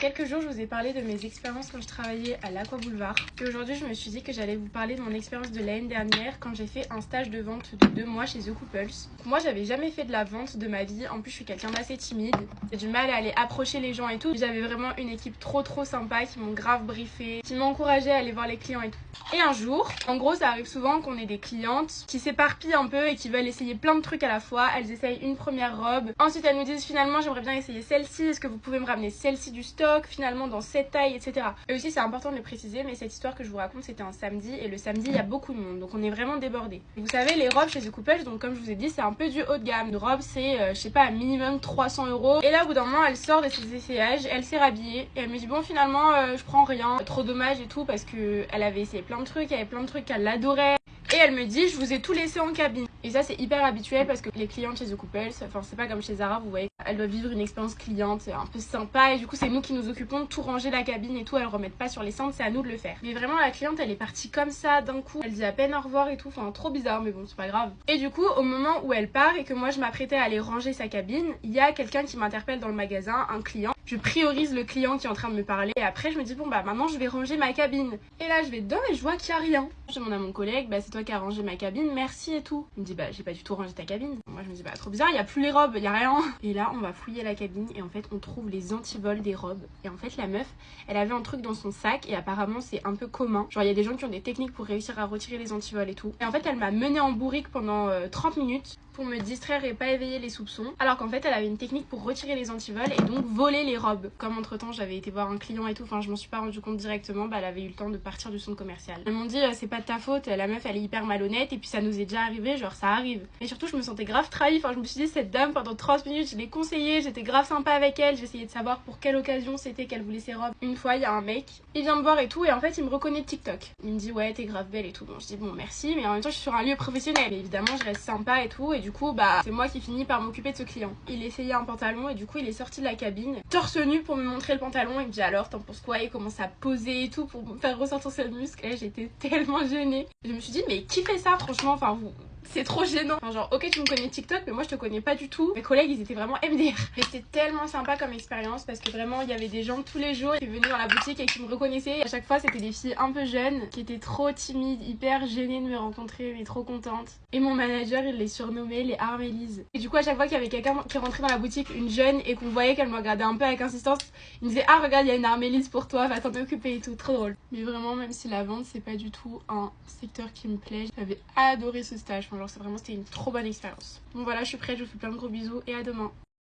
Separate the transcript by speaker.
Speaker 1: Quelques jours, je vous ai parlé de mes expériences quand je travaillais à l'Aqua Boulevard. Et aujourd'hui, je me suis dit que j'allais vous parler de mon expérience de l'année dernière quand j'ai fait un stage de vente de 2 mois chez The Couples. Moi, j'avais jamais fait de la vente de ma vie. En plus, je suis quelqu'un d'assez timide. J'ai du mal à aller approcher les gens et tout. J'avais vraiment une équipe trop sympa qui m'ont grave briefé, qui m'encourageait à aller voir les clients et tout. Et un jour, en gros, ça arrive souvent qu'on ait des clientes qui s'éparpillent un peu et qui veulent essayer plein de trucs à la fois. Elles essayent une première robe. Ensuite, elles nous disent finalement, j'aimerais bien essayer celle-ci. Est-ce que vous pouvez me ramener celle-ci du stock, finalement dans cette taille, etc. Et aussi, c'est important de le préciser, mais cette histoire que je vous raconte, c'était un samedi. Et le samedi, il y a beaucoup de monde. Donc, on est vraiment débordés. Vous savez, les robes chez The Couples, donc comme je vous ai dit, c'est un peu du haut de gamme. Une robe, c'est, je sais pas, minimum 300 €. Et là, au bout d'un moment, elle sort de ses essayages. Elle s'est rhabillée. Et elle me dit, bon, finalement, je prends rien. Trop dommage et tout, parce que elle avait essayé plein de trucs. Il y avait plein de trucs qu'elle adorait. Et elle me dit, je vous ai tout laissé en cabine. Et ça, c'est hyper habituel parce que les clientes chez The Couples, enfin, c'est pas comme chez Zara, vous voyez, elles doivent vivre une expérience cliente un peu sympa. Et du coup, c'est nous qui nous occupons de tout ranger la cabine et tout. Elles remettent pas sur les centres, c'est à nous de le faire. Mais vraiment, la cliente, elle est partie comme ça d'un coup. Elle dit à peine au revoir et tout. Enfin, trop bizarre, mais bon, c'est pas grave. Et du coup, au moment où elle part et que moi, je m'apprêtais à aller ranger sa cabine, il y a quelqu'un qui m'interpelle dans le magasin, un client. Je priorise le client qui est en train de me parler et après je me dis bon bah maintenant je vais ranger ma cabine. Et là je vais dedans et je vois qu'il y a rien. Je demande à mon collègue, bah c'est toi qui as rangé ma cabine, merci et tout. Il me dit bah j'ai pas du tout rangé ta cabine. Moi je me dis bah trop bizarre, il y a plus les robes, il y a rien. Et là on va fouiller la cabine et en fait on trouve les antivols des robes. Et en fait la meuf, elle avait un truc dans son sac et apparemment c'est un peu commun. Genre il y a des gens qui ont des techniques pour réussir à retirer les antivols et tout. Et en fait elle m'a menée en bourrique pendant 30 minutes pour me distraire et pas éveiller les soupçons. Alors qu'en fait elle avait une technique pour retirer les antivols et donc voler les robes. Comme entre temps j'avais été voir un client et tout, enfin je m'en suis pas rendu compte directement, bah elle avait eu le temps de partir du centre commercial. Elles m'ont dit c'est pas de ta faute, la meuf elle est hyper malhonnête et puis ça nous est déjà arrivé, genre ça arrive. Et surtout je me sentais grave trahie, enfin je me suis dit cette dame pendant 30 minutes je l'ai conseillée, j'étais grave sympa avec elle, j'essayais de savoir pour quelle occasion c'était qu'elle voulait ses robes. Une fois il y a un mec, il vient me voir et tout et en fait il me reconnaît de TikTok. Il me dit ouais t'es grave belle et tout, bon je dis bon merci mais en même temps je suis sur un lieu professionnel. Mais évidemment je reste sympa et tout et du coup bah c'est moi qui finis par m'occuper de ce client. Il essayait un pantalon et du coup il est sorti de la cabine torse nu pour me montrer le pantalon. Il me dit alors t'en penses quoi, il commence à poser et tout pour me faire ressortir ses muscles. Et j'étais tellement gênée. Je me suis dit mais qui fait ça franchement, enfin vous... C'est trop gênant. Enfin, genre, ok, tu me connais TikTok, mais moi je te connais pas du tout. Mes collègues, ils étaient vraiment MDR. Et c'était tellement sympa comme expérience parce que vraiment, il y avait des gens tous les jours qui venaient dans la boutique et qui me reconnaissaient. Et à chaque fois, c'était des filles un peu jeunes qui étaient trop timides, hyper gênées de me rencontrer, mais trop contentes. Et mon manager, il les surnommait les Armélises. Et du coup, à chaque fois qu'il y avait quelqu'un qui rentrait dans la boutique, une jeune, et qu'on voyait qu'elle me regardait un peu avec insistance, il me disait ah regarde, il y a une Armélise pour toi, va t'en occuper et tout. Trop drôle. Mais vraiment, même si la vente, c'est pas du tout un secteur qui me plaît, j'avais adoré ce stage. Enfin, genre, c'était une trop bonne expérience. Bon voilà, je suis prête, je vous fais plein de gros bisous et à demain.